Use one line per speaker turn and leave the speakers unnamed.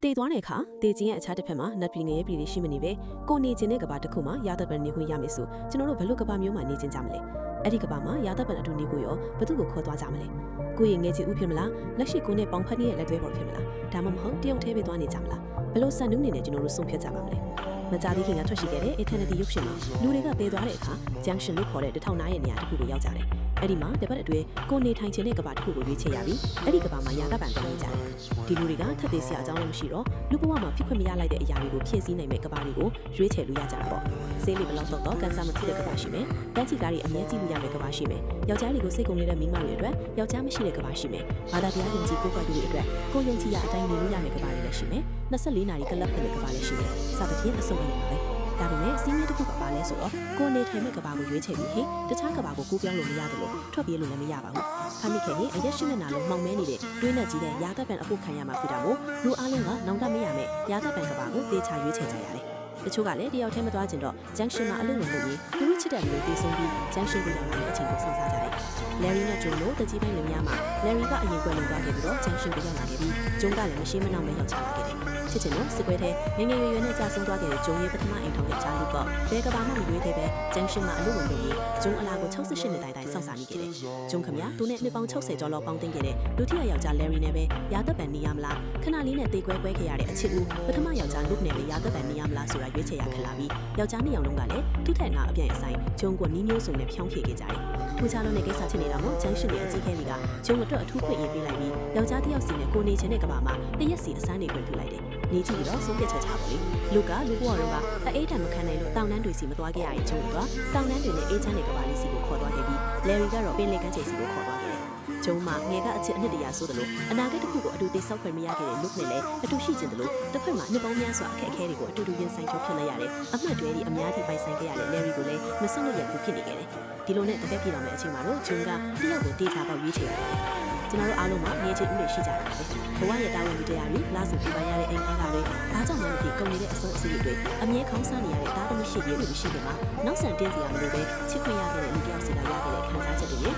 တေသွားတဲ့အခါတေချင်းရဲ့အခြားတစ်ဖက်မှာနတ်ပြည်ငယ်ရဲ့ပြည်လေးရှိမနေပဲကိုနေခြင်းတဲ့ကဘာတစ်ခုမှာရာသက်ပံနေခွင့်ရမယ်ဆိုကျွန်တော်တို့ဘယ်လိုကဘာမျိုးမှနေခြင်းကြမလဲအဲ့ဒီကဘာမှာရာသက်ပံအတူနေကိုရောဘသူ့ကိုခေါ်သွားကြမလဲကိုရင်ငယ်ချီဦးဖြစ်မလားလက်ရှိကိုနဲ့ပေါင်ဖက်နေတဲ့လက်တွဲပေါ်ဖြစ်မလားဒါမှမဟုတ်တယောက်တည်းပဲသွားနေကြမလားဘယ်လိုစံနှုန်းနေနဲ့ကျွန်တော်တို့ဆုံးဖြတ်ကြပါမလဲမကြသေးခင်ကထွက်ရှိခဲ့တဲ့ Eternity ရုပ်ရှင်မှာလူတွေကပေးသွားတဲ့အခါ Junction လို့ခေါ်တဲ့တထောင်နားရဲ့နေရာတစ်ခုကိုရောက်ကြတယ်အဲ့ဒီမှာတပတ်အတွင်းကိုနေထိုင်ခြင်းတဲ့ကဘာတစ်ခုကိုရွေးချယ်ရပြီးအဲ့ဒီကဘာမှာရာသက်ပံတောင်းနေကြတယ်ဒီလူတွေကထပ်သေးစရာအကြောင်းလည်းမရှိတော့လူဘဝမှာဖြစ်ခွင့်မရလိုက်တဲ့အရာတွေကိုဖြည့်ဆည်းနိုင်မဲ့ကဘာတွေကိုရွေးချယ်လို့ရကြတာပေါ့ဆေးလီဘလောက်တော့ကန်ဆာမဖြစ်တဲ့ကဘာရှိမယ်တန်းချီကားတွေအမြဲကြည့်လို့ရမယ့်ကဘာရှိမယ်ယောက်ျားတွေကိုစိတ်ကုန်နေတဲ့မိန်းမတွေအတွက်ယောက်ျားမရှိတဲ့ကဘာရှိမယ်ဘာသာတရားယုံကြည်ကိုယ်ကွယ်သူတွေအတွက်ကိုယုံကြည်ရအတိုင်းနေလို့ရမယ့်ကဘာတွေလည်းရှိမယ်24နာရီကလပ်ဖြစ်တဲ့ကဘာလည်းရှိမယ်စသဖြင့်အစုံအလင်ပါပဲဒါပေမဲ့စီးမင်းတစ်ခုကပါလဲဆိုတော့ကိုနေထိုင်မဲ့ကဘာကိုရွေးချယ်ပြီးဟင်တခြားကဘာကိုကူးပြောင်းလို့မရတယ်လို့ထွက်ပြေးလို့လည်းမရပါဘူး။ခါမိခဲ့ရင်အရက်ရှိမျက်နှာလုံးမှောင်မဲနေတဲ့တွင်းနဲ့ကြီးတဲ့ရာသက်ပံအဖို့ခံရမှာဖြစ်တာမို့လူအားလုံးကနောင်တမရမဲ့ရာသက်ပံကဘာကိုတေချာရွေးချယ်ကြရတယ်။တချို့ကလည်းတယောက်တည်းမသွားကျင်တော့ junction မှာအလုပ်ဝင်လို့ရင်သူတို့ချစ်တဲ့လူတွေဆုံးပြီး junction ကိုရောက်လာတဲ့အချိန်ကိုစောင့်စားကြတယ်။ Larry နဲ့ John တို့တကြီးပိုင်းလူများမှာ Larry ကအရင်ကွယ်လွန်သွားခဲ့ပြီးတော့ junction ကိုရောက်လာခဲ့ပြီး John ကလည်းမရှိမနှောက်နဲ့ရောက်ချလာခဲ့တယ်။ချစ်ချင်လို့စစ်ပွဲထဲငငယ်ရွယ်ရွယ်နဲ့ကြာဆုံးသွားခဲ့တဲ့ဂျုံရဲ့ပထမအိမ်ထောင်ရဲ့ဂျာလူကဘဲကဘာမှမရွေးသေးပဲဂျန်ရှင်မှာအလုပ်ဝင်လို့ရင်ဂျုံအလာကို68နှစ်တိုင်စောင့်စားနေခဲ့တယ်။ဂျုံခမရသူနဲ့နှစ်ပေါင်း60ကျော်လောက်ပေါင်းသိမ်းခဲ့တဲ့ဒုတိယယောက်ျား Larry နဲ့ပဲရာသက်ပံနေရမလားခဏလေးနဲ့တေကွဲခဲ့ရတဲ့အချစ်ဦးပထမယောက်ျား Luke နဲ့ပဲရာသက်ပံနေရမလားဆိုတာရွေးချယ်ရခက်လာပြီးယောက်ျားနှစ်ယောက်လုံးကလည်းသူ့ထက်ငါအပြိုင်အဆိုင်ဂျုံကိုနီးမျိုးစုံနဲ့ဖြောင်းဖြေခဲ့ကြတယ်။ထူးခြားလို့တဲ့ကိစ္စဖြစ်နေတာမို့ဂျန်ရှင်ရဲ့အကြီးခဲတွေကဂျုံအတွက်အထူးခွင့်ရပေးလိုက်ပြီးယောက်ျားတစ်ယောက်စီနဲ့ကိုနေခြင်းတဲ့ကဘာမှာတရက်စီအစမ်းနေခွင့်ပြုလိုက်တယ်။နေကြည့်ပြီးတော့ဆုံးဖြတ်ချက်ချပါလိမ့်လူကလူဘဝတော့ကအေးတံမခံနိုင်လို့တောင်တန်းတွေစီမသွားခဲ့ရရင်ကျုံတော့တောင်တန်းတွေနဲ့အေးချမ်းတဲ့ကဘာလေးစီကိုခေါ်သွားခဲ့ပြီး Larry ကတော့ပင်လေကမ်းခြေစီကိုခေါ်သွားခဲ့တယ်ကျုံမှာငယ်ကအချစ်အနှစ်တရာဆိုတယ်လို့အနာဂတ်တစ်ခုကိုအတူတိတ်ဆောက်ခွင့်မရခဲ့တဲ့လူနဲ့လည်းအတူရှိခြင်းတယ်လို့တစ်ဖက်မှာနှစ်ပေါင်းများစွာအခက်အခဲတွေကိုအတူတူရင်ဆိုင်ဖြုတ်ဖြစ်လိုက်ရတဲ့အမှတ်တွေဒီအများကြီးပိုင်ဆိုင်ခဲ့ရတဲ့ Larry ကိုလည်းမဆုတ်လို့ရခုဖြစ်နေခဲ့တယ်ဒီလိုနဲ့တစ်သက်ပြည့်တော်မယ့်အချိန်မှာတော့ကျုံကတစ်ယောက်ကိုတေချာပေါက်ရွေးချယ်ရတယ်ကျွန်တော်တို့အားလုံးမှာငြိမ်းချမ်းမှုတွေရှိကြတာပဲဘဝရဲ့တာဝန်ဒီတရားတွေလာစုပြပါရတဲ့အိမ်အားကလည်းဘာကြောင့်မှမဖြစ်ကုန်နေတဲ့အဆုံးအစည်းတွေအမြဲခေါင်းစားနေရတဲ့တားသမီးရှိရလို့ရှိတယ်မှာနောက်ဆန်တင်းစရာမလိုပဲချစ်ခွင့်ရခဲ့တဲ့လူတစ်ယောက်စီကရခဲ့တဲ့ခံစားချက်တွေ